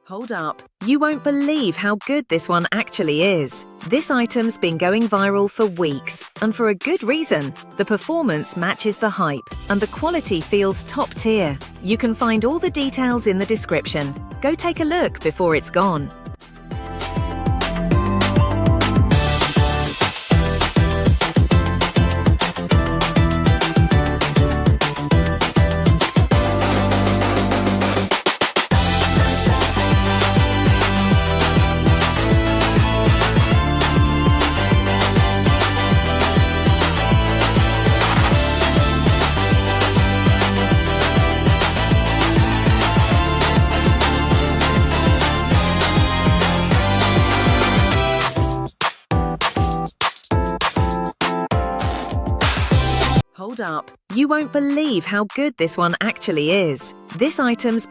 Hold up, you won't believe how good this one actually is. This item's been going viral for weeks, and for a good reason. The performance matches the hype, and the quality feels top tier. You can find all the details in the description. Go take a look before it's gone. Hold up, you won't believe how good this one actually is. This item's